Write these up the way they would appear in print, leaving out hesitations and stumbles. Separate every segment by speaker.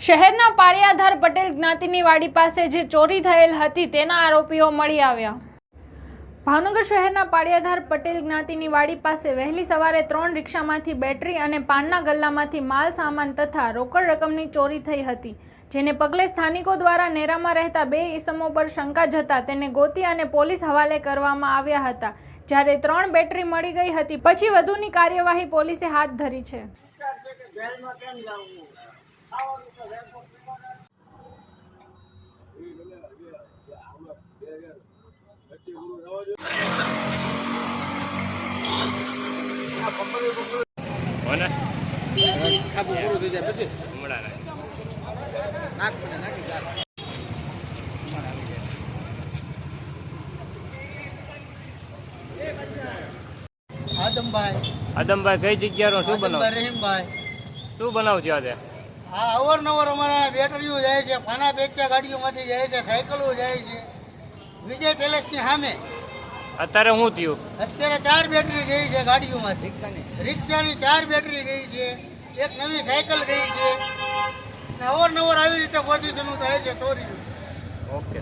Speaker 1: શહેરના પાળિયાધાર પટેલ જ્ઞાતિની વાડી પાસે જે ચોરી થયેલ હતી તેના આરોપીઓ મળી આવ્યા। ભાવનગર શહેરના પાળિયાધાર પટેલ જ્ઞાતિની વાડી પાસે વહેલી સવારે 3 રિક્ષામાંથી બેટરી અને પાનના ગલ્લામાંથી માલ સામાન તથા રોકડ રકમની ચોરી થઈ હતી, જેને પગલે સ્થાનિકો દ્વારા નેરામાં રહેતા 2 ઈસમો પર શંકા જતા તેને ગોતી અને પોલીસ હવાલે કરવામાં આવ્યા હતા। જ્યારે 3 બેટરી મળી ગઈ હતી, પછી વધુની કાર્યવાહી પોલીસે હાથ ધરી છે।
Speaker 2: આદમભાઈ કઈ જગ્યાનો શું બનાવ?
Speaker 3: રહીમભાઈ
Speaker 2: શું બનાવ છે આજે?
Speaker 3: હા, અવારનવાર અમારા બેટરીઓ જાય છે, ફાના પેચા ગાડીઓમાંથી જાય છે, સાયકલો જાય છે। વિજય પેલેસની સામે
Speaker 2: અત્યારે શું થયું?
Speaker 3: અત્યારે 4 બેટરી ગઈ છે ગાડીઓમાંથી। રિક્ષાની 4 બેટરી ગઈ છે, એક નવી સાયકલ ગઈ છે। અવારનવાર આવી રીતે પોઝિશનો થાય છે ચોરી।
Speaker 2: ઓકે,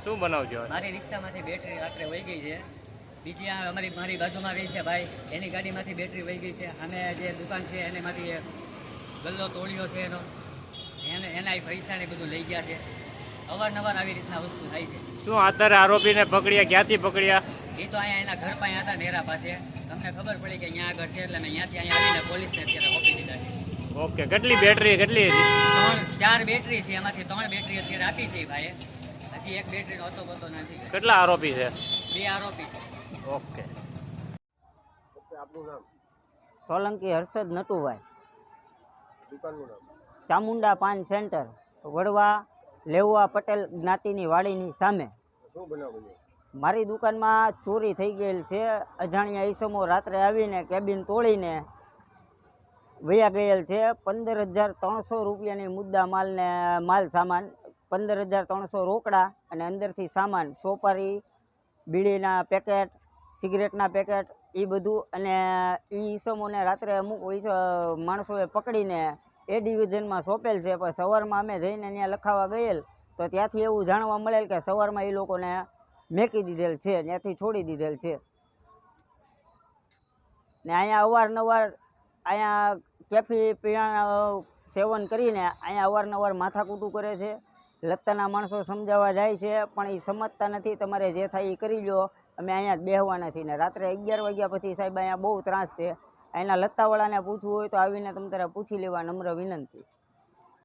Speaker 2: શું બનાવ છે?
Speaker 4: મારી રિક્ષામાંથી બેટરી રાત્રે વહી ગઈ છે। બીજી આ મારી બાજુમાં રહી છે ભાઈ, એની ગાડીમાંથી બેટરી વહી ગઈ છે। અને જે દુકાન છે એનામાંથી ગલ્લો તોડ્યો છે એના પૈસા ને બધું લઈ ગયા છે। અવારનવાર આવી રીતના વસ્તુ થાય છે।
Speaker 2: શું અત્યારે આરોપીને પકડ્યા? ક્યાંથી પકડ્યા?
Speaker 4: એ તો અહીંયા એના ઘર પાસે હતા, નેરા પાસે। તમને ખબર પડી કે અહીંયા આગળ છે એટલે મેં અહીંયાથી અહીંયા આવીને પોલીસને અત્યારે સોંપી દીધા છે।
Speaker 2: ઓકે, કેટલી બેટરી? કેટલી?
Speaker 4: 4 બેટરી છે, એમાંથી 3 બેટરી અત્યારે આપી છે ભાઈ। હજી એક બેટરીનો હતો પતો નથી।
Speaker 2: કેટલા આરોપી છે?
Speaker 4: 2 આરોપી છે।
Speaker 2: ઓકે,
Speaker 3: આપનું નામ?
Speaker 5: સોલંકી હર્ષદ નટુભાઈ,
Speaker 3: દુકાનનું નામ?
Speaker 5: ચામુંડા પાન સેન્ટર, વડવા લેવા પટેલ જ્ઞાતિની વાડીની સામે।
Speaker 3: શું બનાવ બન્યો?
Speaker 5: મારી દુકાનમાં ચોરી થઈ ગયેલ છે। અજાણ્યા ઈસમો રાત્રે આવીને કેબિન તોડીને વયા ગયેલ છે। 15,300 રૂપિયાની મુદ્દા માલ સામાન, 15,300 રોકડા અને અંદરથી સામાન, સોપારી, બીડીના પેકેટ, સિગરેટના પેકેટ, એ બધું। અને એ ઈસમોને રાત્રે અમુક માણસોએ પકડીને એ ડિવિઝનમાં સોંપેલ છે। પણ સવારમાં અમે જઈને ત્યાં લખાવા ગયેલ તો ત્યાંથી એવું જાણવા મળેલ કે સવારમાં એ લોકોને મેકી દીધેલ છે, ત્યાંથી છોડી દીધેલ છે। ને અહીંયા અવારનવાર અહીંયા કેફી પીણા સેવન કરીને અહીંયા અવારનવાર માથાકૂટું કરે છે। લત્તાના માણસો સમજાવવા જાય છે પણ એ સમજતા નથી। તમારે જે થાય એ કરી લો, અમે અહીંયા જ બેહવાના છીએ। ને રાત્રે 11 વાગ્યા પછી સાહેબ અહીંયા બહુ ત્રાસ છે। અહીંના લત્તાવાળાને પૂછવું હોય તો આવીને તમે તારે પૂછી લેવા, નમ્ર વિનંતી।